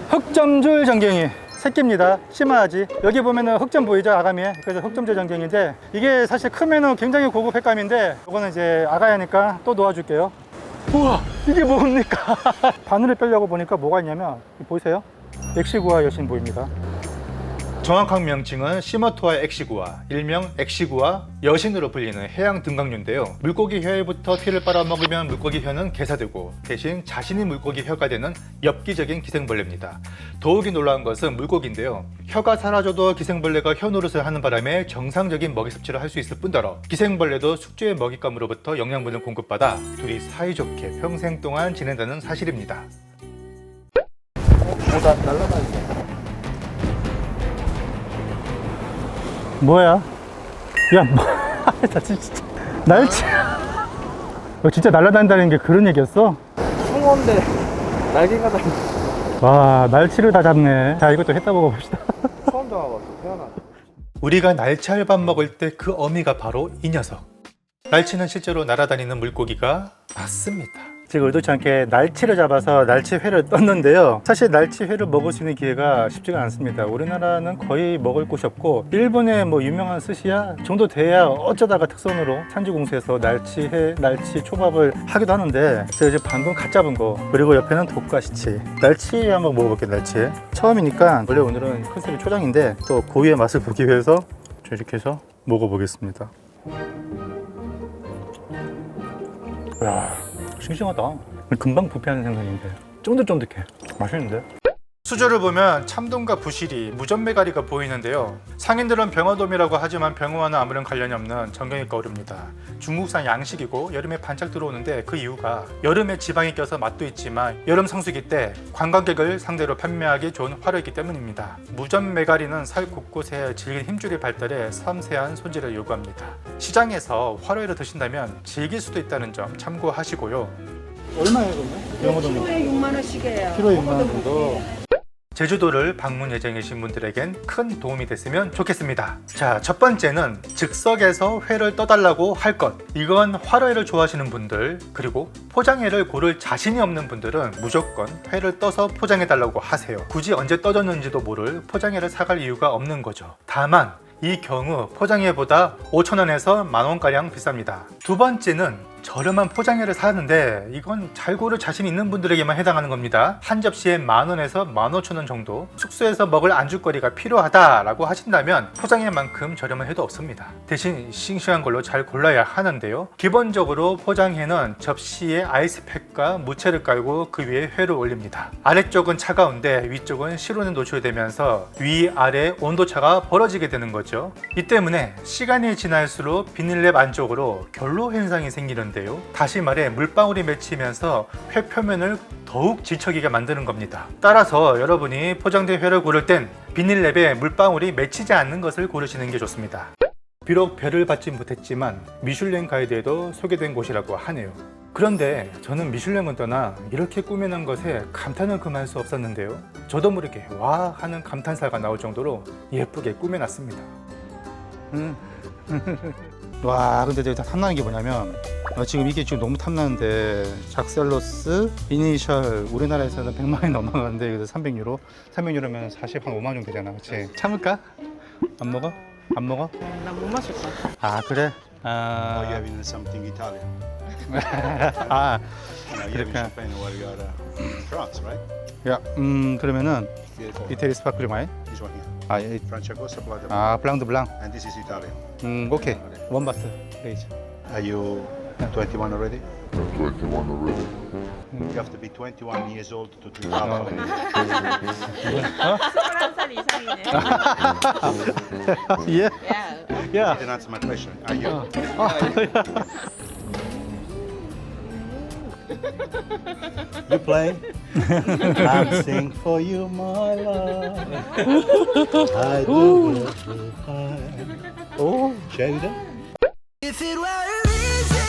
흑점줄 전갱이. 새끼입니다. 심하지. 여기 보면은 흑점 보이죠? 아가미에. 그래서 흑점줄 전갱인데 이게 사실 크면은 굉장히 고급 횟감인데 이거는 이제 아가야니까 또 놓아줄게요. 우와, 이게 뭡니까? 바늘을 빼려고 보니까 뭐가 있냐면 보이세요? 멕시코와 여신 보입니다. 정확한 명칭은 시머토아 엑시구아, 일명 엑시구아 여신으로 불리는 해양 등각류인데요. 물고기 혀에부터 피를 빨아먹으면 물고기 혀는 개사되고 대신 자신이 물고기 혀가 되는 엽기적인 기생벌레입니다. 더욱이 놀라운 것은 물고기인데요. 혀가 사라져도 기생벌레가 혀 노릇을 하는 바람에 정상적인 먹이 섭취를 할 수 있을 뿐더러 기생벌레도 숙주의 먹잇감으로부터 영양분을 공급받아 둘이 사이좋게 평생 동안 지낸다는 사실입니다. 뭐야? 야, 나 진짜 날치. 진짜 날아다닌다는 게 그런 얘기였어? 숭어인데 날개가 다 와, 날치를 다 잡네. 자, 이것도 했다 먹어봅시다. 처음 잡아봤어. 태어나. 우리가 날치알밥 먹을 때 그 어미가 바로 이 녀석. 날치는 실제로 날아다니는 물고기가 맞습니다. 제가 의도치 않게 날치를 잡아서 날치회를 떴는데요. 사실 날치회를 먹을 수 있는 기회가 쉽지가 않습니다. 우리나라는 거의 먹을 곳이 없고 일본의 뭐 유명한 스시야 정도 돼야 어쩌다가 특선으로 산지공수에서 날치회, 날치 초밥을 하기도 하는데 제가 이제 방금 갓 잡은 거 그리고 옆에는 독가시치 날치 한번 먹어볼게요. 날치 처음이니까 원래 오늘은 컨셉이 초장인데 또 고유의 맛을 보기 위해서 이렇게 해서 먹어보겠습니다. 야, 싱싱하다. 금방 부패하는 생선인데 쫀득쫀득해. 맛있는데? 수조를 보면 참돔과 부시리, 무전메가리가 보이는데요. 상인들은 병어돔이라고 하지만 병어와는 아무런 관련이 없는 전경이 떠오릅니다. 중국산 양식이고 여름에 반짝 들어오는데 그 이유가 여름에 지방이 껴서 맛도 있지만 여름 성수기 때 관광객을 상대로 판매하기 좋은 화로이기 때문입니다. 무전메가리는 살 곳곳에 질긴 힘줄이 발달해 섬세한 손질을 요구합니다. 시장에서 화로회를 드신다면 질길 수도 있다는 점 참고하시고요. 얼마예요 그러면? 병어돔이? 키로에 6만 원씩이에요. 키로에 6만 원 정도. 제주도를 방문 예정이신 분들에겐 큰 도움이 됐으면 좋겠습니다. 자, 첫 번째는 즉석에서 회를 떠달라고 할 것. 이건 화로회를 좋아하시는 분들 그리고 포장회를 고를 자신이 없는 분들은 무조건 회를 떠서 포장해달라고 하세요. 굳이 언제 떠졌는지도 모를 포장회를 사갈 이유가 없는 거죠. 다만 이 경우 포장회보다 5,000원에서 만원가량 비쌉니다. 두 번째는 저렴한 포장회를 사는데 이건 잘 고를 자신 있는 분들에게만 해당하는 겁니다. 한 접시에 10,000원에서 15,000원 정도 숙소에서 먹을 안주거리가 필요하다라고 하신다면 포장회만큼 저렴한 회도 없습니다. 대신 싱싱한 걸로 잘 골라야 하는데요. 기본적으로 포장회는 접시에 아이스팩과 무채를 깔고 그 위에 회를 올립니다. 아래쪽은 차가운데 위쪽은 실온에 노출되면서 위아래 온도차가 벌어지게 되는 거죠. 이 때문에 시간이 지날수록 비닐랩 안쪽으로 결로 현상이 생기는 다시 말해 물방울이 맺히면서 회 표면을 더욱 질척이게 만드는 겁니다. 따라서 여러분이 포장된 회를 고를 땐 비닐랩에 물방울이 맺히지 않는 것을 고르시는 게 좋습니다. 비록 별을 받지 못했지만 미슐랭 가이드에도 소개된 곳이라고 하네요. 그런데 저는 미슐랭은 떠나 이렇게 꾸며놓은 것에 감탄을 금할 수 없었는데요. 저도 모르게 와 하는 감탄사가 나올 정도로 예쁘게 꾸며놨습니다. 와, 근데 제가 탐나는 게 뭐냐면 지금 이게 지금 너무 탐나는데 작셀로스 이니셜 우리나라에서는 100만 원이 넘어가는데 여기서 300유로 300유로면 45만 원 정도 되잖아. 그치? 참을까? 안 먹어? 안 먹어? 나 못 마실 것 같아. 아 그래? Or you're having something Italian. 아 No, you're having 그러니까 champagne while you're France, right? 야, 그러면은 Yes. 이태리 스파클링 와인? This one here. 아, Franciacorta Blada. 아 블랑드 블랑 And this is Italian. 오케이 원바스 레이즈 Are you 21 already? I'm 21 already. You have to be 21 years old to drink alcohol. 21살 이상이네. 예? 야, 야 Then answer my question. Are you? You play? I'll sing for you, my love. I do it so fine. 오 Shall we do? If it were easy,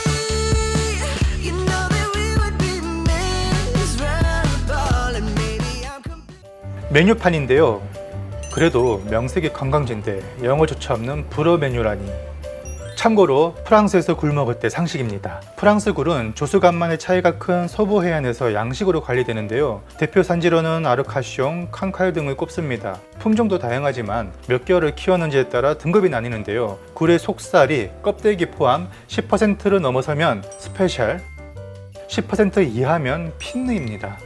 you know that we would be miserable, and maybe I'm 메뉴판인데요. 그래도 명색이 관광지인데 영어조차 없는 불어 메뉴라니. 참고로 프랑스에서 굴 먹을 때 상식입니다. 프랑스 굴은 조수간만의 차이가 큰 서부 해안에서 양식으로 관리되는데요. 대표 산지로는 아르카시옹, 칸칼 등을 꼽습니다. 품종도 다양하지만 몇 개월을 키웠는지에 따라 등급이 나뉘는데요. 굴의 속살이 껍데기 포함 10%를 넘어서면 스페셜, 10% 이하면 핀느입니다.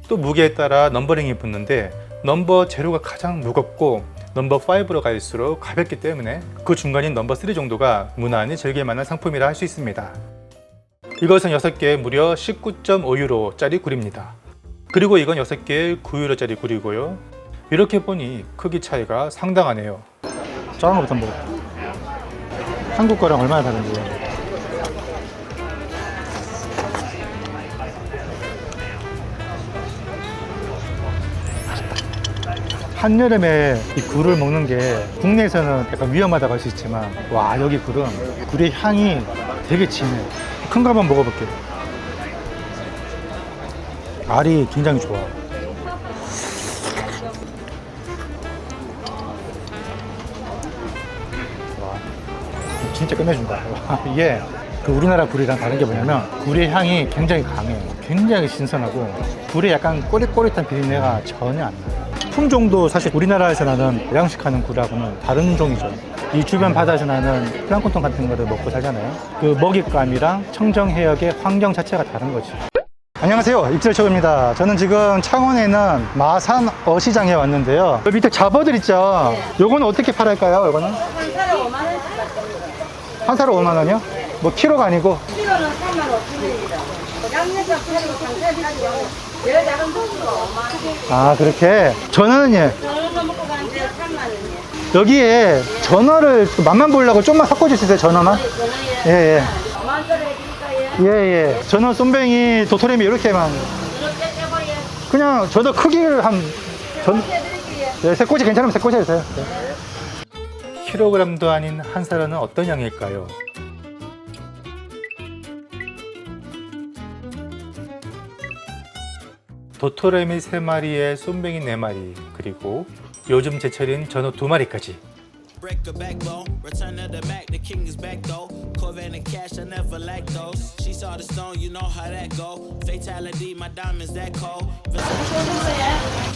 또 무게에 따라 넘버링이 붙는데 넘버 제로가 가장 무겁고 넘버 5로 갈수록 가볍기 때문에 그 중간인 넘버 3 정도가 무난히 즐길만한 상품이라 할 수 있습니다. 이것은 6개에 무려 19.5유로짜리 굴입니다. 그리고 이건 6개에 9유로짜리 굴이고요. 이렇게 보니 크기 차이가 상당하네요. 작은 거부터 먹어. 한국 거랑 얼마나 다른지. 한여름에 이 굴을 먹는 게 국내에서는 약간 위험하다고 할 수 있지만 와, 여기 굴은 굴의 향이 되게 진해. 큰 거 한번 먹어볼게요. 알이 굉장히 좋아. 와, 진짜 끝내준다. 와, 이게 그 우리나라 굴이랑 다른 게 뭐냐면 굴의 향이 굉장히 강해요. 굉장히 신선하고 굴에 약간 꼬릿꼬릿한 비린내가 전혀 안 나요. 품종도 사실 우리나라에서 나는 양식하는 굴하고는 다른 종이죠. 이 주변 바다에서 나는 플랑크톤 같은 거를 먹고 살잖아요. 그 먹잇감이랑 청정 해역의 환경 자체가 다른 거지. 안녕하세요, 입질초입니다. 저는 지금 창원에 있는 마산 어시장에 왔는데요. 여기 밑에 잡어들 있죠. 요거는 어떻게 팔을까요? 요거는 한 사람 5만 원씩 받습니다. 한 사로 5만 원이요? 뭐 키로가 아니고. 키로는 3만 5천원입니다. 양념장 팔고 장사비하고 여 작은 돈으로 5만 원. 아, 그렇게. 전어는 예. 저녁 먹고 가는데 3만 원이에요. 여기에 전어를 맛만 보려고 좀만 섞어줄 수 있어요, 전어만? 전화에 예, 예. 5만 원짜리 해드릴까요? 예, 예. 전어, 쏨뱅이, 도토리미 이렇게만. 이렇게 떼버려. 그냥 전어 크기를 한 해드릴게요. 네, 세 꼬치 괜찮으면 세 꼬치 해주세요. 네. 킬로그램도 아닌 한 사람은 어떤 양일까요? 도토레미 3마리에 쏨뱅이 4마리, 그리고 요즘 제철인 전어 2마리까지. Break a backbone, return of the Mac, the king is back though. Corvette and cash, I never lack those. She saw the stone, you know how that go. Fatality, my diamonds that cold.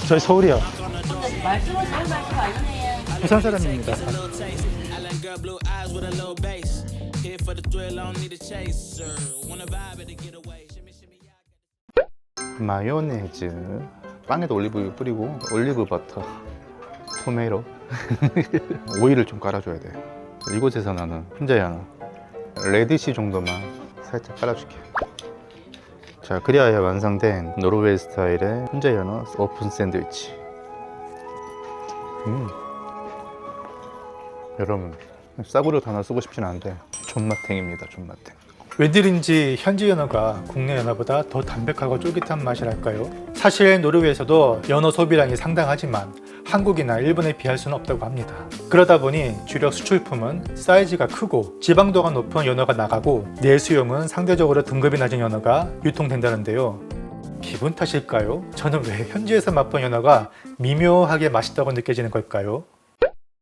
저희 서울이요. 말씀을 잘 말씀 아니네요. 부산 사람입니다. A little taste. Island girl, blue eyes with a little bass. Here for the thrill, I don't need a chaser. Wanna vibe it and get away. Shimmy, shimmy, yeah. 마요네즈, 빵에도 올리브유 뿌리고 올리브 버터, 토메로, 오일을 좀 깔아줘야 돼. 이곳에서 나는 혼자야 레디시 정도만 살짝 깔아줄게. 자, 그리하여 완성된 노르웨이 스타일의 혼자 연어 오픈 샌드위치. 여러분, 싸구려 단어 쓰고 싶진 않은데 존맛탱입니다, 존맛탱. 웬일인지 현지 연어가 국내 연어보다 더 담백하고 쫄깃한 맛이랄까요? 사실 노르웨이에서도 연어 소비량이 상당하지만 한국이나 일본에 비할 수는 없다고 합니다. 그러다 보니 주력 수출품은 사이즈가 크고 지방도가 높은 연어가 나가고 내수용은 상대적으로 등급이 낮은 연어가 유통된다는데요. 기분 탓일까요? 저는 왜 현지에서 맛본 연어가 미묘하게 맛있다고 느껴지는 걸까요?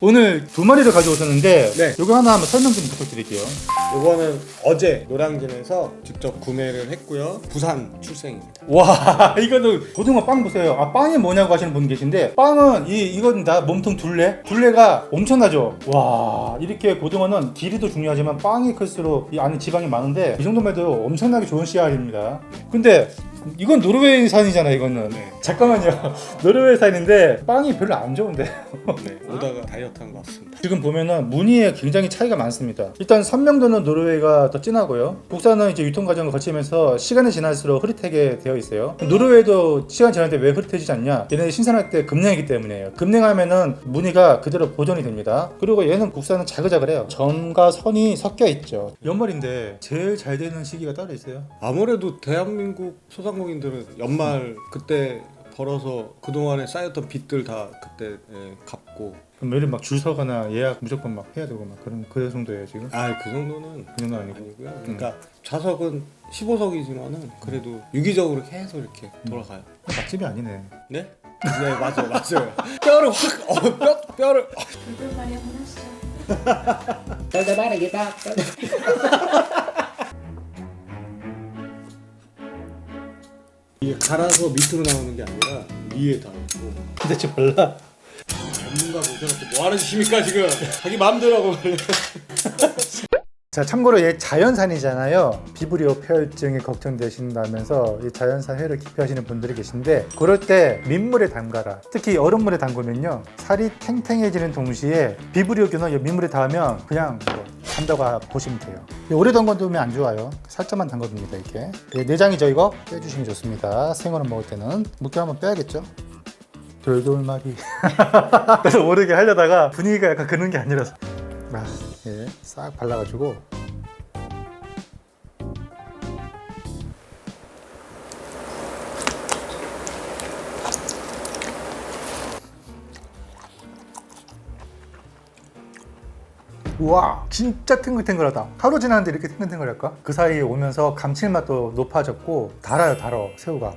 오늘 2마리를 가져오셨는데 네. 이거 하나 한번 설명 좀 부탁드릴게요. 이거는 어제 노량진에서 직접 구매를 했고요. 부산 출생입니다. 와, 이거는 고등어 빵 보세요. 아, 빵이 뭐냐고 하시는 분 계신데 빵은 이건 다 몸통 둘레가 엄청나죠. 와, 이렇게 고등어는 길이도 중요하지만 빵이 클수록 이 안에 지방이 많은데 이 정도만 해도 엄청나게 좋은 씨알입니다. 근데 이건 노르웨이산이잖아. 이거는. 네. 잠깐만요. 노르웨이산인데 빵이 별로 안 좋은데. 네, 오다가 다이어트한 것 같습니다. 지금 보면은 무늬에 굉장히 차이가 많습니다. 일단 선명도는 노르웨이가 더 진하고요. 국산은 이제 유통 과정을 거치면서 시간이 지날수록 흐릿하게 되어 있어요. 노르웨이도 시간 지날 때 왜 흐릿해지지 않냐? 얘네들이 신선할 때 급냉이기 때문이에요. 급냉하면은 무늬가 그대로 보존이 됩니다. 그리고 얘는 국산은 자글자글해요. 점과 선이 섞여 있죠. 연말인데 제일 잘 되는 시기가 따로 있어요? 아무래도 대한민국 소상공인들은 연말 그때 벌어서 그동안에 쌓였던 빚들 다 그때 갚고. 그럼 매일 막 줄 서거나 예약 무조건 막 해야 되고 막 그런 그 정도예요 지금? 그 정도는 그 정도 아니고. 아니고요. 그러니까 좌석은 15석이지만은 그래도 유기적으로 계속 이렇게 돌아가요. 맛집이 아니네. 네? 네, 맞아요. 뼈를 확 뼈를 이게 갈아서 밑으로 나오는 게 아니라 위에 다 있고. 도대체 몰라. 전문가 모셔놓고 뭐 하는 짓입니까 지금? 자기 마음대로 하고. 자, 참고로 얘 자연산이잖아요. 비브리오 폐혈증이 걱정되신다면서 이 자연산 회를 기피하시는 분들이 계신데, 그럴 때 민물에 담가라. 특히 얼음물에 담그면요, 살이 탱탱해지는 동시에 비브리오균은 민물에 닿으면 그냥 간다고 보시면 돼요. 오래 담궈두면 안 좋아요. 살짝만 담궈둡니다. 이렇게. 내장이죠. 이거 빼주시면 좋습니다. 생으로 먹을 때는 물기 한번 빼야겠죠. 돌돌말이. 그래서 모르게 하려다가 분위기가 약간 그런 게 아니라서. 예, 싹 발라가지고. 우와, 진짜 탱글탱글하다. 하루 지났는데 이렇게 탱글탱글할까? 그 사이에 오면서 감칠맛도 높아졌고 달아요. 새우가.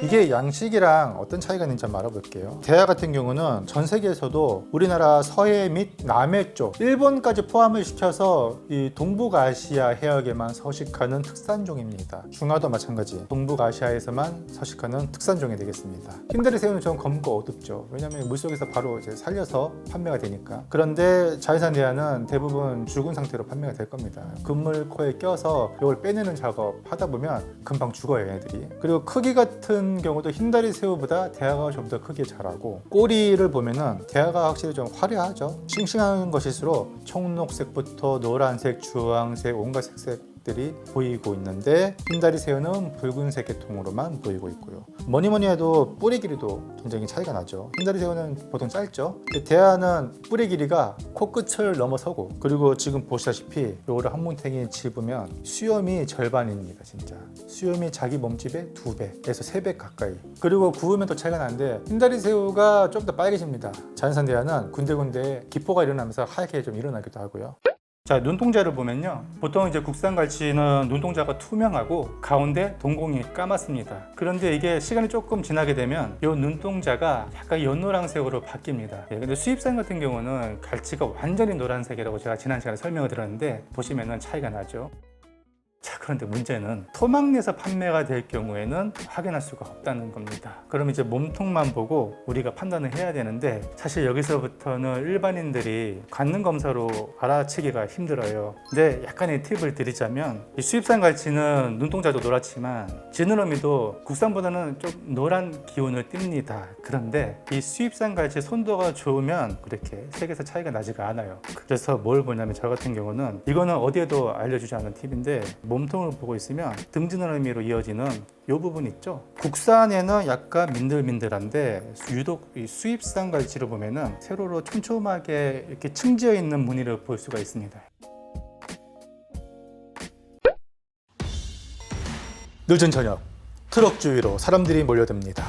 이게 양식이랑 어떤 차이가 있는지 한번 알아볼게요. 대하 같은 경우는 전 세계에서도 우리나라 서해 및 남해 쪽, 일본까지 포함을 시켜서 이 동북아시아 해역에만 서식하는 특산종입니다. 중화도 마찬가지, 동북아시아에서만 서식하는 특산종이 되겠습니다. 흰다리 새우는 좀 검고 어둡죠. 왜냐면 물속에서 바로 이제 살려서 판매가 되니까. 그런데 자연산 대하는 대부분 죽은 상태로 판매가 될 겁니다. 그물 코에 껴서 이걸 빼내는 작업 하다 보면 금방 죽어요, 얘네들이. 그리고 크기 같은 경우도 흰다리 새우보다 대하가 좀 더 크게 자라고, 꼬리를 보면은 대하가 확실히 좀 화려하죠. 싱싱한 것일수록 청록색부터 노란색, 주황색, 온갖 색들이 보이고 있는데, 흰다리 새우는 붉은색 계통으로만 보이고 있고요. 뭐니뭐니 해도 뿌리 길이도 굉장히 차이가 나죠. 흰다리 새우는 보통 짧죠. 대하는 뿌리 길이가 코끝을 넘어서고, 그리고 지금 보시다시피 요거를 한 뭉탱이 집으면 수염이 절반입니다. 진짜 수염이 자기 몸집의 2배에서 3배 가까이. 그리고 구우면 또 차이가 나는데, 흰다리 새우가 좀 더 빨개집니다. 자연산 대하는 군데군데 기포가 일어나면서 하얗게 좀 일어나기도 하고요. 자, 눈동자를 보면요, 보통 이제 국산 갈치는 눈동자가 투명하고 가운데 동공이 까맣습니다. 그런데 이게 시간이 조금 지나게 되면 이 눈동자가 약간 연노란색으로 바뀝니다. 근데 수입산 같은 경우는 갈치가 완전히 노란색이라고 제가 지난 시간에 설명을 드렸는데, 보시면은 차이가 나죠. 자, 그런데 문제는 토막내서 판매가 될 경우에는 확인할 수가 없다는 겁니다. 그럼 이제 몸통만 보고 우리가 판단을 해야 되는데, 사실 여기서부터는 일반인들이 관능 검사로 알아채기가 힘들어요. 근데 약간의 팁을 드리자면, 이 수입산 갈치는 눈동자도 노랗지만 지느러미도 국산보다는 좀 노란 기운을 띱니다. 그런데 이 수입산 갈치 손도가 좋으면 그렇게 색에서 차이가 나지가 않아요. 그래서 뭘 보냐면, 저 같은 경우는 이거는 어디에도 알려주지 않은 팁인데, 몸통을 보고 있으면 등지느러미로 이어지는 이 부분 있죠. 국산에는 약간 민들민들한데, 유독 이 수입산 갈치를 보면은 세로로 촘촘하게 이렇게 층지어 있는 무늬를 볼 수가 있습니다. 늦은 저녁, 트럭 주위로 사람들이 몰려듭니다.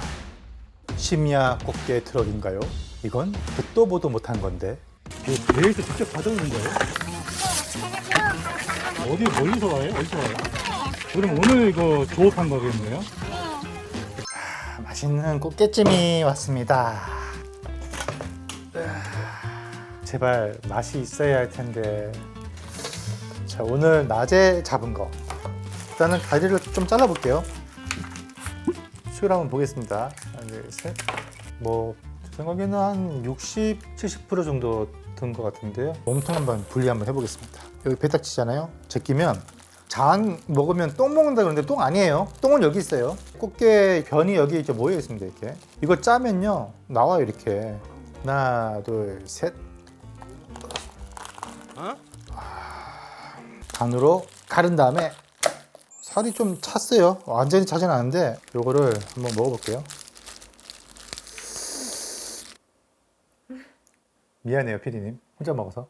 심야 꽃게 트럭인가요? 이건 듣도 보도 못한 건데. 배에서 직접 가져오는 거예요? 어디 멀리서 와요? 어디서 와요? 그럼 오늘 이거 조업한 거겠네요? 맛있는 꽃게찜이 왔습니다. 제발 맛이 있어야 할 텐데. 자, 오늘 낮에 잡은 거. 일단은 다리를 좀 잘라볼게요. 수율 한번 보겠습니다. 하나, 둘, 셋. 제 생각에는 한 60, 70% 정도 든 것 같은데요. 몸통 한번 분리 한번 해보겠습니다. 여기 배딱지잖아요. 제끼면, 장 먹으면 똥 먹는다 그러는데 똥 아니에요. 똥은 여기 있어요. 꽃게 변이 여기 이렇게 모여 있습니다. 이렇게. 이거 짜면요, 나와요. 이렇게. 하나, 둘, 셋. 반으로 가른 다음에, 살이 좀 찼어요. 완전히 차진 않은데 요거를 한번 먹어볼게요. 미안해요, 피디님. 혼자 먹어서.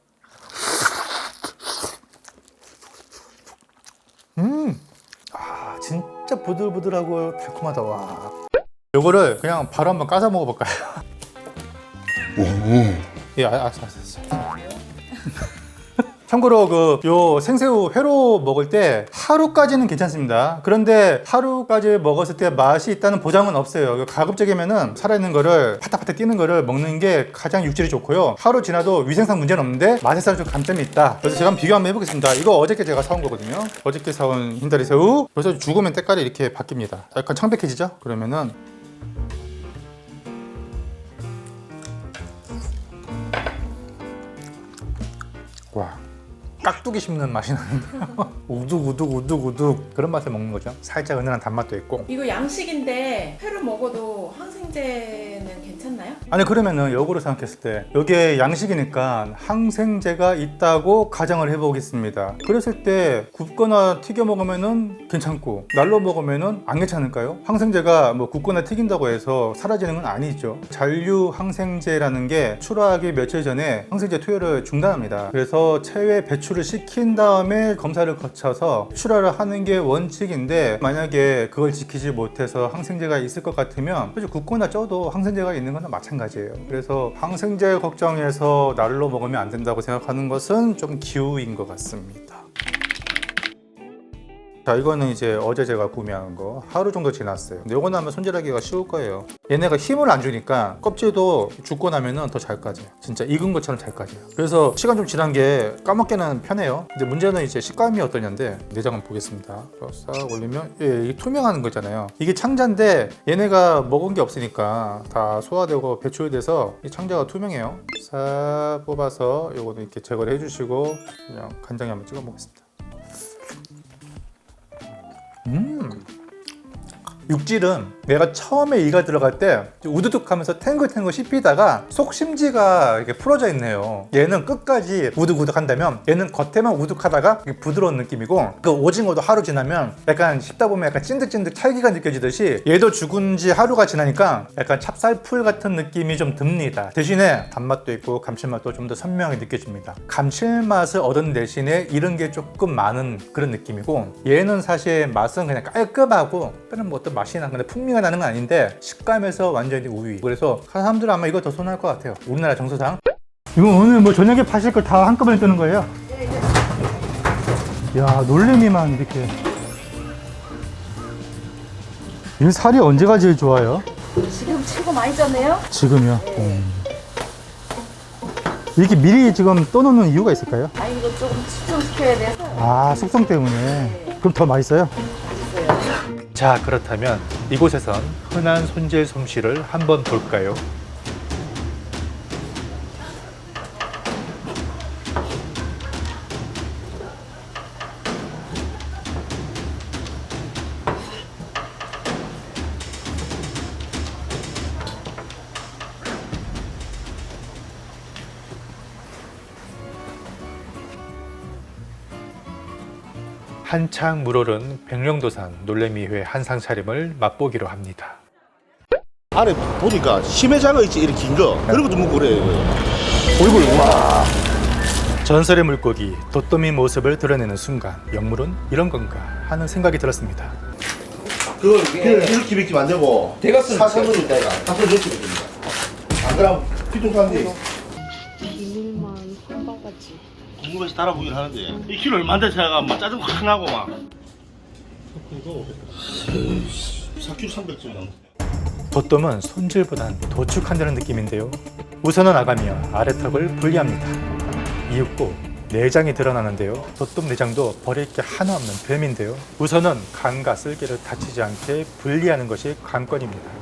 진짜 부들부들하고 달콤하다. 와. 요거를 그냥 바로 한번 까서 먹어볼까요? 예, 알았어. 참고로 요 생새우 회로 먹을 때 하루까지는 괜찮습니다. 그런데 하루까지 먹었을 때 맛이 있다는 보장은 없어요. 가급적이면은 살아있는 거를 파닥파닥 뛰는 거를 먹는 게 가장 육질이 좋고요. 하루 지나도 위생상 문제는 없는데 맛에서 좀 감점이 있다. 그래서 제가 한번 비교 한번 해보겠습니다. 이거 어저께 제가 사온 거거든요. 어저께 사온 흰다리 새우. 그래서 죽으면 때깔이 이렇게 바뀝니다. 약간 창백해지죠? 그러면은 와. 깍두기 씹는 맛이 나는데요. 우둑 그런 맛을 먹는 거죠. 살짝 은은한 단맛도 있고. 이거 양식인데 회로 먹어도 항생제는 괜찮나요? 아니 그러면은 역으로 생각했을 때 여기에 양식이니까 항생제가 있다고 가정을 해보겠습니다. 그랬을 때 굽거나 튀겨 먹으면은 괜찮고 날로 먹으면은 안 괜찮을까요? 항생제가 뭐 굽거나 튀긴다고 해서 사라지는 건 아니죠. 잔류 항생제라는 게 출하하기 며칠 전에 항생제 투여를 중단합니다. 그래서 체외 배출을 시킨 다음에 검사를 거쳐서 출하를 하는 게 원칙인데 만약에 그걸 지키지 못해서 항생제가 있을 것 같으면 사실 굽거나 쪄도 항생제가 있는 건 마찬가지예요. 그래서 항생제 걱정해서 날로 먹으면 안 된다고 생각하는 것은 좀 기우인 것 같습니다. 자, 이거는 이제 어제 제가 구매한 거 하루 정도 지났어요. 근데 이거 나면 손질하기가 쉬울 거예요. 얘네가 힘을 안 주니까 껍질도 죽고 나면은 더 잘 까져요. 진짜 익은 것처럼 잘 까져요. 그래서 시간 좀 지난 게 까먹기는 편해요. 근데 문제는 이제 식감이 어떠냐인데 내장 한번 보겠습니다. 싹 올리면 이게 투명한 거잖아요. 이게 창자인데 얘네가 먹은 게 없으니까 다 소화되고 배출돼서 이 창자가 투명해요. 싹 뽑아서 요거는 이렇게 제거를 해주시고 그냥 간장에 한번 찍어 먹겠습니다. 육질은 내가 처음에 이가 들어갈 때 우두둑하면서 탱글탱글 씹히다가 속심지가 이렇게 풀어져 있네요. 얘는 끝까지 우둑우둑 한다면 얘는 겉에만 우둑하다가 부드러운 느낌이고 그 오징어도 하루 지나면 약간 씹다 보면 약간 찐득찐득 찰기가 느껴지듯이 얘도 죽은 지 하루가 지나니까 약간 찹쌀풀 같은 느낌이 좀 듭니다. 대신에 단맛도 있고 감칠맛도 좀 더 선명하게 느껴집니다. 감칠맛을 얻은 대신에 이런 게 조금 많은 그런 느낌이고 얘는 사실 맛은 그냥 깔끔하고 다른 뭐 어떤 맛이 나 근데 풍미가 나는 건 아닌데 식감에서 완전히 우위. 그래서 사람들은 아마 이거 더 선호할 것 같아요. 우리나라 정서상. 이거 오늘 뭐 저녁에 파실 걸 다 한꺼번에 뜨는 거예요? 야, 놀래미만 이렇게. 이 살이 언제가 제일 좋아요? 지금 최고 많이 쪘네요? 지금요? 이렇게 미리 지금 떠놓는 이유가 있을까요? 아 이거 조금 숙성시켜야 돼서. 아, 숙성 때문에. 그럼 더 맛있어요? 자, 그렇다면 이곳에선 흔한 손질 솜씨를 한번 볼까요? 한창 물오른 백령도산 놀래미회 한상 차림을 맛보기로 합니다. 안에 보니까 심해장어 있지 이렇게 긴 거 그런 것도 먹고 그래. 얼굴 와. 전설의 물고기 도토미 모습을 드러내는 순간 영물은 이런 건가 하는 생각이 들었습니다. 그걸 이렇게 맵기면 안 되고 사선으로 있다가 사선 이렇게 맵습니다. 안 그러면 피통사인데 비닐만 한 바가지. 국물맛이 달아보긴 하는데 이 키로 얼마인데 제가 막 짜증 확 나고 막 4kg 300점 넘. 도톰은 손질보단 도축한다는 느낌인데요. 우선은 아가미와 아래턱을 분리합니다. 이윽고 내장이 드러나는데요. 도톰 내장도 버릴 게 하나 없는 뱀인데요. 우선은 간과 쓸개를 다치지 않게 분리하는 것이 관건입니다.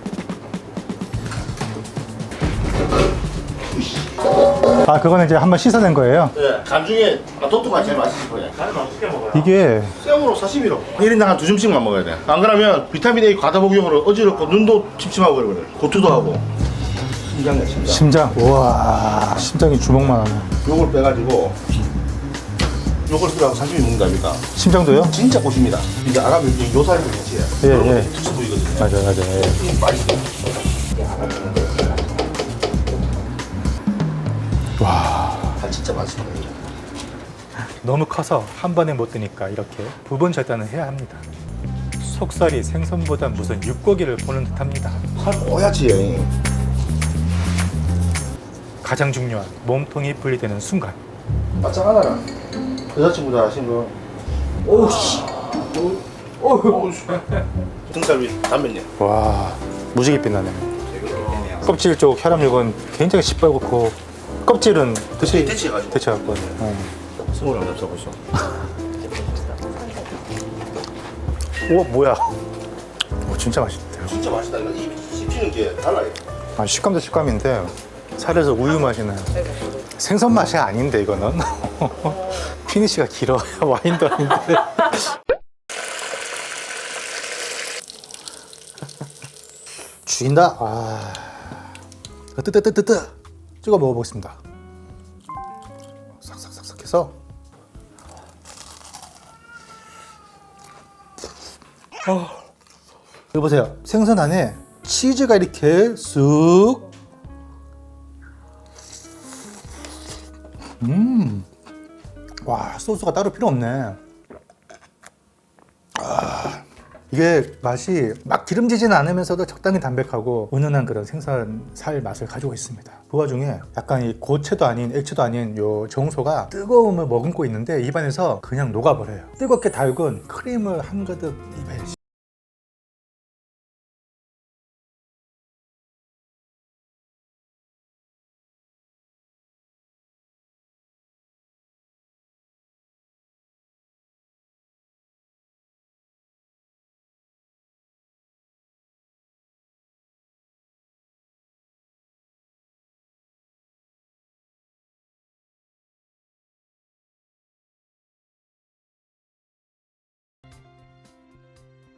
아, 그거는 이제 한번 씻어낸 거예요? 네, 간 중에 도토가 제일 맛있을 거예요. 간을 어떻게 먹어요? 이게 생으로 사시미로 1인당 한 2점씩만 먹어야 돼. 안 그러면 비타민 A 과다 복용으로 어지럽고 눈도 침침하고 그러거든. 고투도 하고. 심장이야, 심장. 심장. 우와, 심장이 주먹만 하네. 요걸 빼가지고 요걸 쓰라고 사시미 먹는다니까. 심장도요? 진짜 꽃입니다. 이제 아가미 요 살도 같이 해요. 예, 예. 특수 부위거든요. 맞아. 예. 맛있어요. 와, 간 진짜 맛있어요. 너무 커서 한 번에 못 드니까 이렇게 부분 절단을 해야 합니다. 속살이 생선보다 무슨 육고기를 보는 듯합니다. 살 뽀얗지. 가장 중요한 몸통이 분리되는 순간 바짝하다. 여자친구들 하신 거. 오우씨. 오우씨. 등살 위 단면요. 와, 무지개 빛나네. 껍질 쪽 혈압력은 굉장히 시뻘겋고 껍질은 대체해가지고. 대체해갖고 스몰 한번 잡숴보시오. 우와, 뭐야. 오, 진짜 맛있대요. 진짜 맛있다. 이거 입 씹히는 게 달라요. 아, 식감도 식감인데 살에서 우유 맛이 나요. 생선 맛이 아닌데 이거는 피니쉬가 길어. 와인도 아닌데. 죽인다. 아, 뜨뜨뜨뜨뜨. 찍어 먹어보겠습니다. 싹싹싹싹 해서. 여기 보세요. 생선 안에 치즈가 이렇게 쑥. 와, 소스가 따로 필요 없네. 이게 맛이 막 기름지진 않으면서도 적당히 담백하고 은은한 그런 생선 살 맛을 가지고 있습니다. 그 와중에 약간 이 고체도 아닌 액체도 아닌 요 정소가 뜨거움을 머금고 있는데 입안에서 그냥 녹아버려요. 뜨겁게 달군 크림을 한가득 입에